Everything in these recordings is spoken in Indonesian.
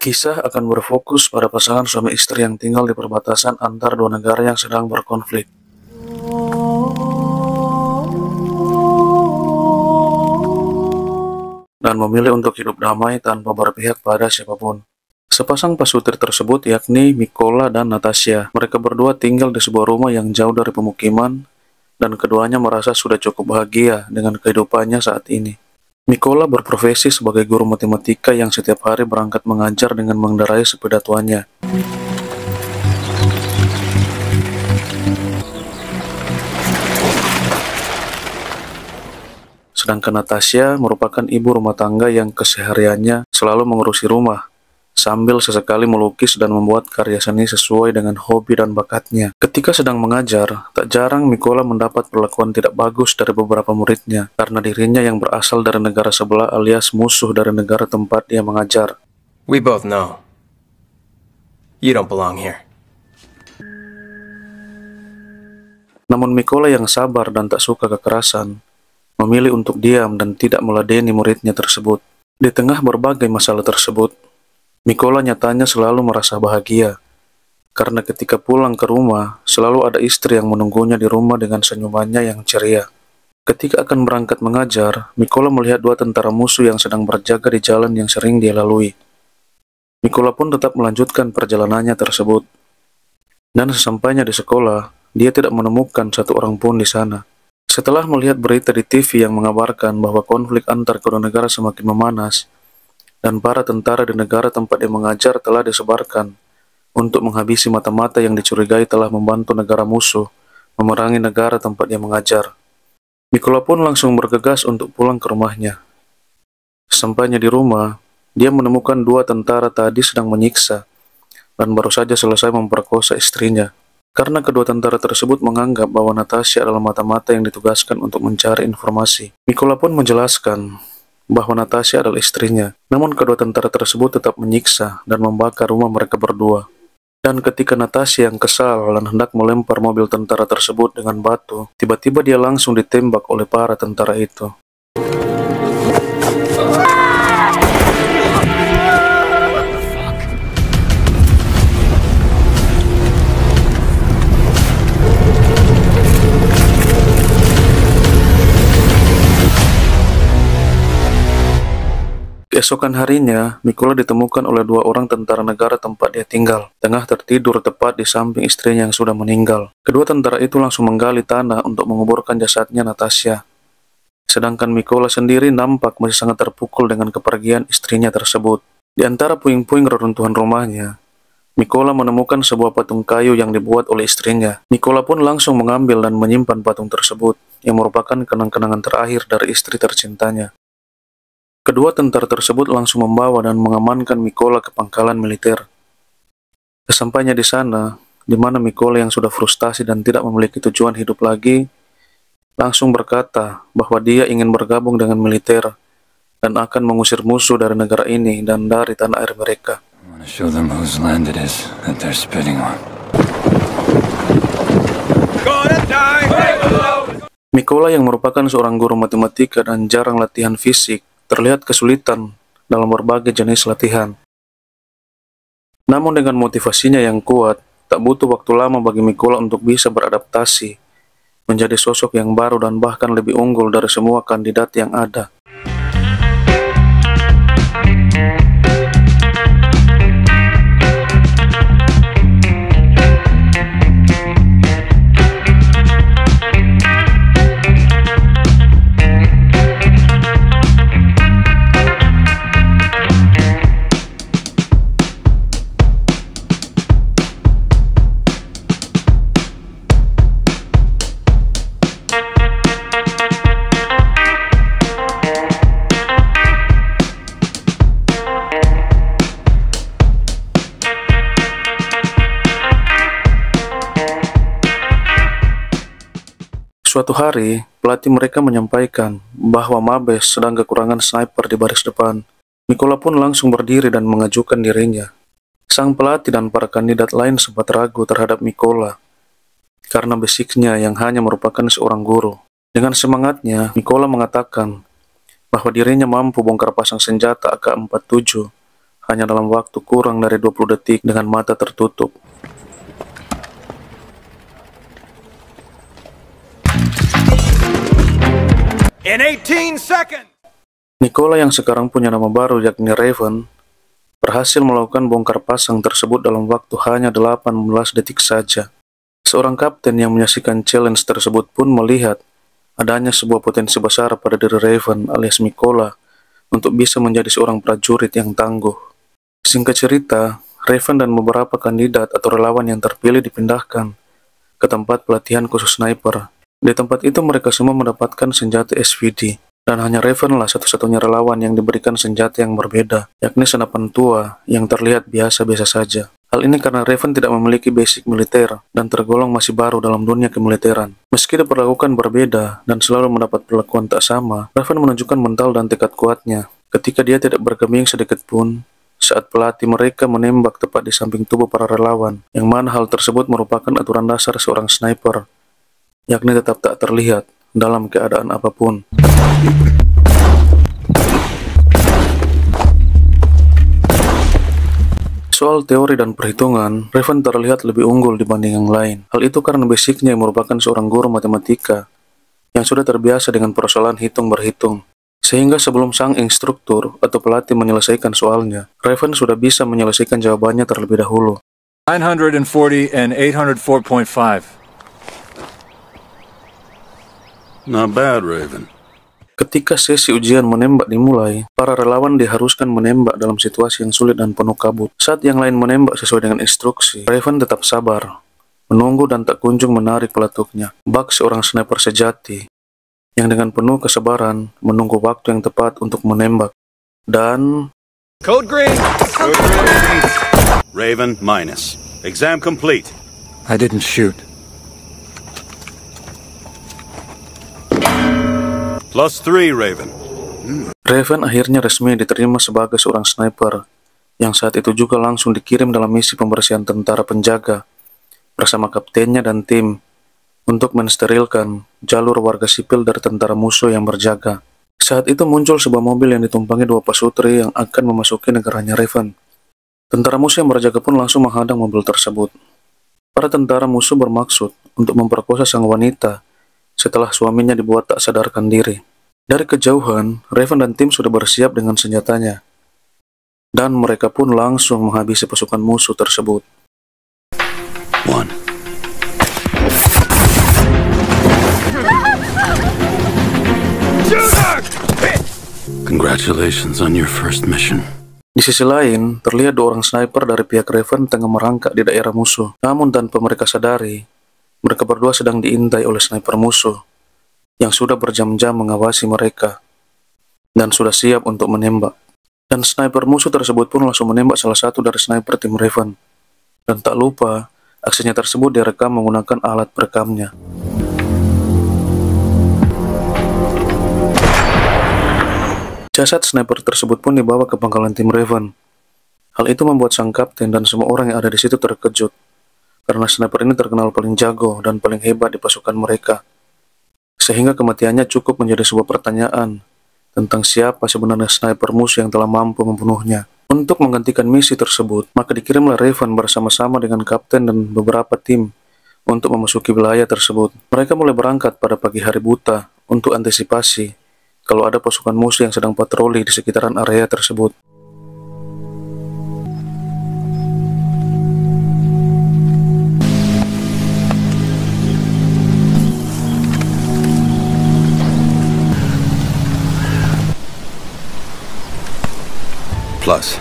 Kisah akan berfokus pada pasangan suami istri yang tinggal di perbatasan antara dua negara yang sedang berkonflik. Dan memilih untuk hidup damai tanpa berpihak pada siapapun. Sepasang pasutir tersebut yakni Mykola dan Natasha. Mereka berdua tinggal di sebuah rumah yang jauh dari pemukiman, dan keduanya merasa sudah cukup bahagia dengan kehidupannya saat ini. Mykola berprofesi sebagai guru matematika yang setiap hari berangkat mengajar dengan mengendarai sepeda tuanya. Sedangkan Natasha merupakan ibu rumah tangga yang kesehariannya selalu mengurusi rumah, sambil sesekali melukis dan membuat karya seni sesuai dengan hobi dan bakatnya. Ketika sedang mengajar, tak jarang Mykola mendapat perlakuan tidak bagus dari beberapa muridnya, karena dirinya yang berasal dari negara sebelah alias musuh dari negara tempat dia mengajar. We both know. You don't belong here. Namun Mykola yang sabar dan tak suka kekerasan, memilih untuk diam dan tidak meladeni muridnya tersebut. Di tengah berbagai masalah tersebut, Mykola nyatanya selalu merasa bahagia, karena ketika pulang ke rumah, selalu ada istri yang menunggunya di rumah dengan senyumannya yang ceria. Ketika akan berangkat mengajar, Mykola melihat dua tentara musuh yang sedang berjaga di jalan yang sering dia lalui. Mykola pun tetap melanjutkan perjalanannya tersebut. Dan sesampainya di sekolah, dia tidak menemukan satu orang pun di sana. Setelah melihat berita di TV yang mengabarkan bahwa konflik antar kedua negara semakin memanas, dan para tentara di negara tempat dia mengajar telah disebarkan untuk menghabisi mata-mata yang dicurigai telah membantu negara musuh memerangi negara tempat dia mengajar. Mykola pun langsung bergegas untuk pulang ke rumahnya. Sampainya di rumah, dia menemukan dua tentara tadi sedang menyiksa dan baru saja selesai memperkosa istrinya. Karena kedua tentara tersebut menganggap bahwa Natasha adalah mata-mata yang ditugaskan untuk mencari informasi. Mykola pun menjelaskan bahwa Natasha adalah istrinya. Namun kedua tentara tersebut tetap menyiksa dan membakar rumah mereka berdua. Dan ketika Natasha yang kesal dan hendak melempar mobil tentara tersebut dengan batu, tiba-tiba dia langsung ditembak oleh para tentara itu. Keesokan harinya, Mykola ditemukan oleh dua orang tentara negara tempat dia tinggal, tengah tertidur tepat di samping istrinya yang sudah meninggal. Kedua tentara itu langsung menggali tanah untuk menguburkan jasadnya Natasha. Sedangkan Mykola sendiri nampak masih sangat terpukul dengan kepergian istrinya tersebut. Di antara puing-puing reruntuhan rumahnya, Mykola menemukan sebuah patung kayu yang dibuat oleh istrinya. Mykola pun langsung mengambil dan menyimpan patung tersebut, yang merupakan kenang-kenangan terakhir dari istri tercintanya. Kedua tentara tersebut langsung membawa dan mengamankan Mykola ke pangkalan militer. Sesampainya di sana, di mana Mykola yang sudah frustasi dan tidak memiliki tujuan hidup lagi, langsung berkata bahwa dia ingin bergabung dengan militer dan akan mengusir musuh dari negara ini dan dari tanah air mereka. Mykola yang merupakan seorang guru matematika dan jarang latihan fisik, terlihat kesulitan dalam berbagai jenis latihan. Namun dengan motivasinya yang kuat, tak butuh waktu lama bagi Mykola untuk bisa beradaptasi, menjadi sosok yang baru dan bahkan lebih unggul dari semua kandidat yang ada. Suatu hari, pelatih mereka menyampaikan bahwa Mabes sedang kekurangan sniper di baris depan. Mykola pun langsung berdiri dan mengajukan dirinya. Sang pelatih dan para kandidat lain sempat ragu terhadap Mykola, karena basicnya yang hanya merupakan seorang guru. Dengan semangatnya, Mykola mengatakan bahwa dirinya mampu bongkar pasang senjata AK-47 hanya dalam waktu kurang dari 20 detik dengan mata tertutup. In 18 seconds! Nicola yang sekarang punya nama baru yakni Raven, berhasil melakukan bongkar pasang tersebut dalam waktu hanya 18 detik saja. Seorang kapten yang menyaksikan challenge tersebut pun melihat adanya sebuah potensi besar pada diri Raven alias Nicola untuk bisa menjadi seorang prajurit yang tangguh. Singkat cerita, Raven dan beberapa kandidat atau relawan yang terpilih dipindahkan ke tempat pelatihan khusus sniper. Di tempat itu mereka semua mendapatkan senjata SVD, dan hanya Raven lah satu-satunya relawan yang diberikan senjata yang berbeda, yakni senapan tua yang terlihat biasa-biasa saja. Hal ini karena Raven tidak memiliki basic militer dan tergolong masih baru dalam dunia kemiliteran. Meski diperlakukan berbeda dan selalu mendapat perlakuan tak sama, Raven menunjukkan mental dan tekad kuatnya ketika dia tidak bergeming sedikit pun saat pelatih mereka menembak tepat di samping tubuh para relawan, yang mana hal tersebut merupakan aturan dasar seorang sniper, yakni tetap tak terlihat dalam keadaan apapun. Soal teori dan perhitungan, Raven terlihat lebih unggul dibanding yang lain. Hal itu karena basicnya yang merupakan seorang guru matematika yang sudah terbiasa dengan persoalan hitung-berhitung. Sehingga sebelum sang instruktur atau pelatih menyelesaikan soalnya, Raven sudah bisa menyelesaikan jawabannya terlebih dahulu. 940 and 804.5. Not bad, Raven. Ketika sesi ujian menembak dimulai, para relawan diharuskan menembak dalam situasi yang sulit dan penuh kabut. Saat yang lain menembak sesuai dengan instruksi, Raven tetap sabar, menunggu dan tak kunjung menarik peletuknya. Buck seorang sniper sejati, yang dengan penuh kesabaran menunggu waktu yang tepat untuk menembak. Dan... Code green! Code green. Raven, minus. Exam complete. I didn't shoot. +3, Raven. Raven akhirnya resmi diterima sebagai seorang sniper, yang saat itu juga langsung dikirim dalam misi pembersihan tentara penjaga bersama kaptennya dan tim untuk mensterilkan jalur warga sipil dari tentara musuh yang berjaga. Saat itu muncul sebuah mobil yang ditumpangi 2 pasutri yang akan memasuki negaranya Raven. Tentara musuh yang berjaga pun langsung menghadang mobil tersebut. Para tentara musuh bermaksud untuk memperkosa sang wanita setelah suaminya dibuat tak sadarkan diri. Dari kejauhan, Raven dan tim sudah bersiap dengan senjatanya, dan mereka pun langsung menghabisi pasukan musuh tersebut. 1. Congratulations on your first mission. Di sisi lain, terlihat 2 orang sniper dari pihak Raven tengah merangkak di daerah musuh. Namun tanpa mereka sadari, mereka berdua sedang diintai oleh sniper musuh yang sudah berjam-jam mengawasi mereka dan sudah siap untuk menembak. Dan sniper musuh tersebut pun langsung menembak salah satu dari sniper tim Raven. Dan tak lupa, aksinya tersebut direkam menggunakan alat perekamnya. Jasad sniper tersebut pun dibawa ke pangkalan tim Raven. Hal itu membuat sang kapten dan semua orang yang ada di situ terkejut, karena sniper ini terkenal paling jago dan paling hebat di pasukan mereka. Sehingga kematiannya cukup menjadi sebuah pertanyaan tentang siapa sebenarnya sniper musuh yang telah mampu membunuhnya. Untuk menggantikan misi tersebut, maka dikirimlah Raven bersama-sama dengan kapten dan beberapa tim untuk memasuki wilayah tersebut. Mereka mulai berangkat pada pagi hari buta untuk antisipasi kalau ada pasukan musuh yang sedang patroli di sekitaran area tersebut. Plus.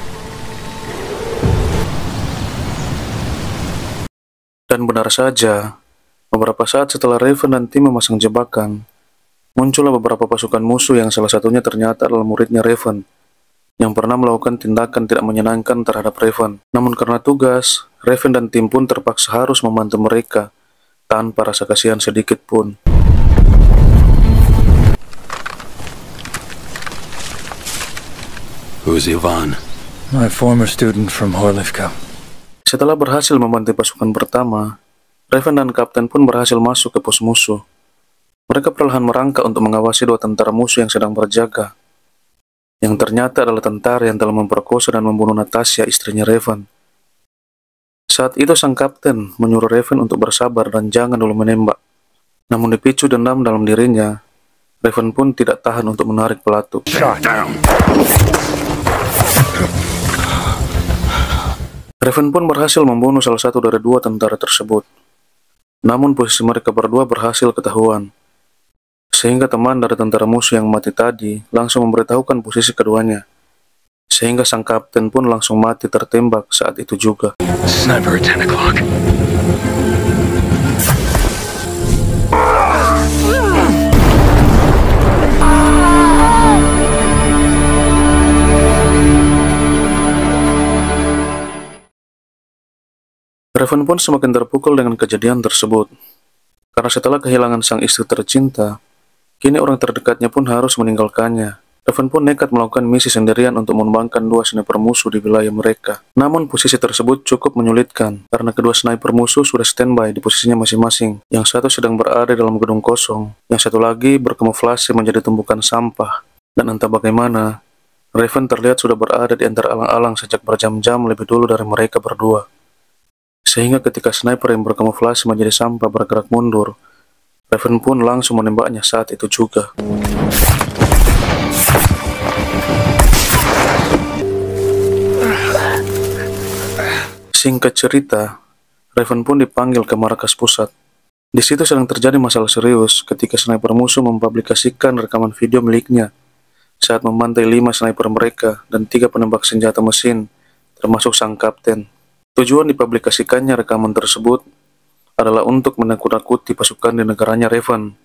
Dan benar saja, beberapa saat setelah Raven dan tim memasang jebakan, muncullah beberapa pasukan musuh yang salah satunya ternyata adalah muridnya Raven, yang pernah melakukan tindakan tidak menyenangkan terhadap Raven. Namun karena tugas, Raven dan tim pun terpaksa harus membantu mereka, tanpa rasa kasihan sedikit pun. Who's Ivan? My former student from Horlivka. Setelah berhasil membantai pasukan pertama, Raven dan kapten pun berhasil masuk ke pos musuh. Mereka perlahan merangkak untuk mengawasi 2 tentara musuh yang sedang berjaga, yang ternyata adalah tentara yang telah memperkosa dan membunuh Natasha, istrinya Raven. Saat itu sang kapten menyuruh Raven untuk bersabar dan jangan dulu menembak. Namun dipicu dendam dalam dirinya, Raven pun tidak tahan untuk menarik pelatu. Raven pun berhasil membunuh salah satu dari dua tentara tersebut. Namun posisi mereka berdua berhasil ketahuan, sehingga teman dari tentara musuh yang mati tadi langsung memberitahukan posisi keduanya. Sehingga sang kapten pun langsung mati tertembak saat itu juga. Sniper at 10 o'clock. Raven pun semakin terpukul dengan kejadian tersebut. Karena setelah kehilangan sang istri tercinta, kini orang terdekatnya pun harus meninggalkannya. Raven pun nekat melakukan misi sendirian untuk menumbangkan dua sniper musuh di wilayah mereka. Namun posisi tersebut cukup menyulitkan, karena kedua sniper musuh sudah standby di posisinya masing-masing. Yang satu sedang berada dalam gedung kosong, yang satu lagi berkamuflase menjadi tumpukan sampah. Dan entah bagaimana, Raven terlihat sudah berada di antara alang-alang sejak berjam-jam lebih dulu dari mereka berdua. Sehingga ketika sniper yang berkamuflase menjadi sampah bergerak mundur, Raven pun langsung menembaknya saat itu juga. Singkat cerita, Raven pun dipanggil ke markas pusat. Di situ sedang terjadi masalah serius ketika sniper musuh mempublikasikan rekaman video miliknya saat membantai 5 sniper mereka dan 3 penembak senjata mesin, termasuk sang kapten. Tujuan dipublikasikannya rekaman tersebut adalah untuk menakut-nakuti pasukan di negaranya Raven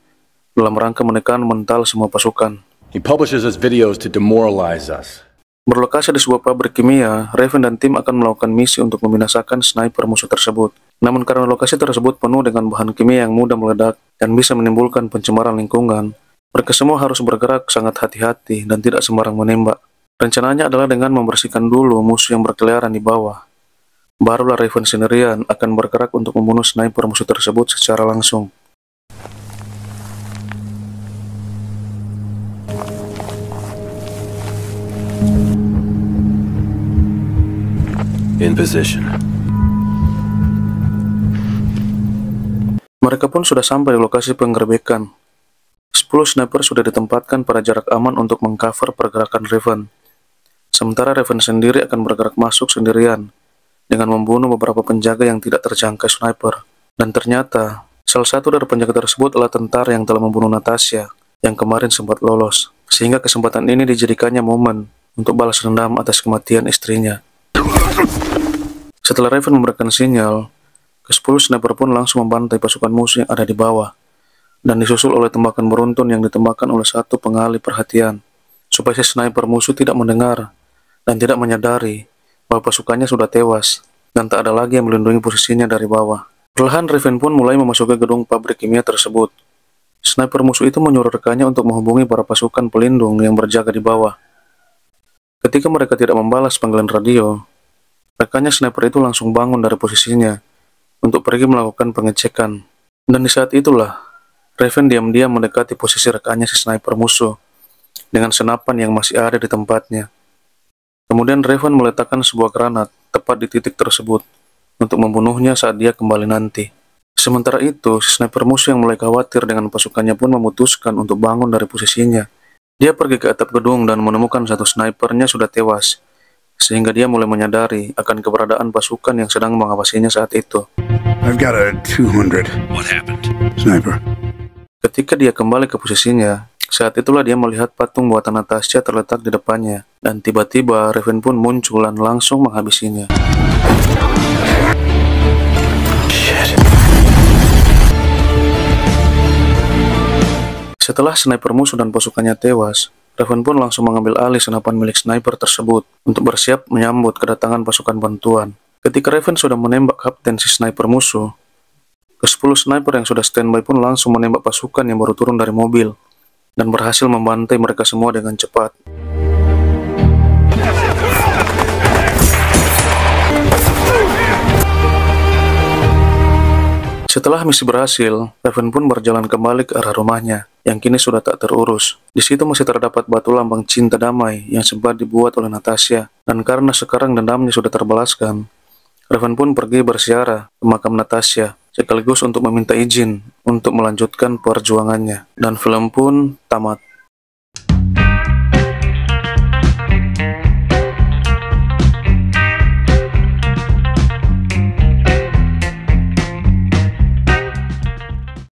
dalam rangka menekan mental semua pasukan. He publishes his videos to demoralize us. Berlokasi di sebuah pabrik kimia, Raven dan tim akan melakukan misi untuk membinasakan sniper musuh tersebut. Namun karena lokasi tersebut penuh dengan bahan kimia yang mudah meledak dan bisa menimbulkan pencemaran lingkungan, mereka semua harus bergerak sangat hati-hati dan tidak sembarang menembak. Rencananya adalah dengan membersihkan dulu musuh yang berkeliaran di bawah. Barulah Raven sendirian akan bergerak untuk membunuh sniper musuh tersebut secara langsung. In position. Mereka pun sudah sampai di lokasi penggerbekan. 10 sniper sudah ditempatkan pada jarak aman untuk mengcover pergerakan Raven. Sementara Raven sendiri akan bergerak masuk sendirian dengan membunuh beberapa penjaga yang tidak terjangkau sniper. Dan ternyata, salah satu dari penjaga tersebut adalah tentara yang telah membunuh Natasha yang kemarin sempat lolos. Sehingga kesempatan ini dijadikannya momen untuk balas dendam atas kematian istrinya. Setelah Raven memberikan sinyal, ke-10 sniper pun langsung membantai pasukan musuh yang ada di bawah, dan disusul oleh tembakan beruntun yang ditembakkan oleh satu pengalih perhatian, supaya si sniper musuh tidak mendengar dan tidak menyadari bahwa pasukannya sudah tewas, dan tak ada lagi yang melindungi posisinya dari bawah. Perlahan Raven pun mulai memasuki gedung pabrik kimia tersebut. Sniper musuh itu menyuruh rekannya untuk menghubungi para pasukan pelindung yang berjaga di bawah. Ketika mereka tidak membalas panggilan radio, rekannya sniper itu langsung bangun dari posisinya untuk pergi melakukan pengecekan. Dan di saat itulah, Raven diam-diam mendekati posisi rekannya si sniper musuh dengan senapan yang masih ada di tempatnya. Kemudian Raven meletakkan sebuah granat tepat di titik tersebut untuk membunuhnya saat dia kembali nanti. Sementara itu, si sniper musuh yang mulai khawatir dengan pasukannya pun memutuskan untuk bangun dari posisinya. Dia pergi ke atap gedung dan menemukan satu snipernya sudah tewas, sehingga dia mulai menyadari akan keberadaan pasukan yang sedang mengawasinya saat itu. I've got a 200. What happened? Sniper. Ketika dia kembali ke posisinya, saat itulah dia melihat patung buatan Natasha terletak di depannya, dan tiba-tiba Raven pun muncul dan langsung menghabisinya. Setelah sniper musuh dan pasukannya tewas, Raven pun langsung mengambil alih senapan milik sniper tersebut untuk bersiap menyambut kedatangan pasukan bantuan. Ketika Raven sudah menembak kapten si sniper musuh, ke-10 sniper yang sudah standby pun langsung menembak pasukan yang baru turun dari mobil dan berhasil membantai mereka semua dengan cepat. Setelah misi berhasil, Raven pun berjalan kembali ke arah rumahnya. yang kini sudah tak terurus. Di situ masih terdapat batu lambang cinta damai yang sempat dibuat oleh Natasha, dan karena sekarang dendamnya sudah terbalaskan, Raven pun pergi berziarah ke makam Natasha, sekaligus untuk meminta izin untuk melanjutkan perjuangannya. Dan film pun tamat.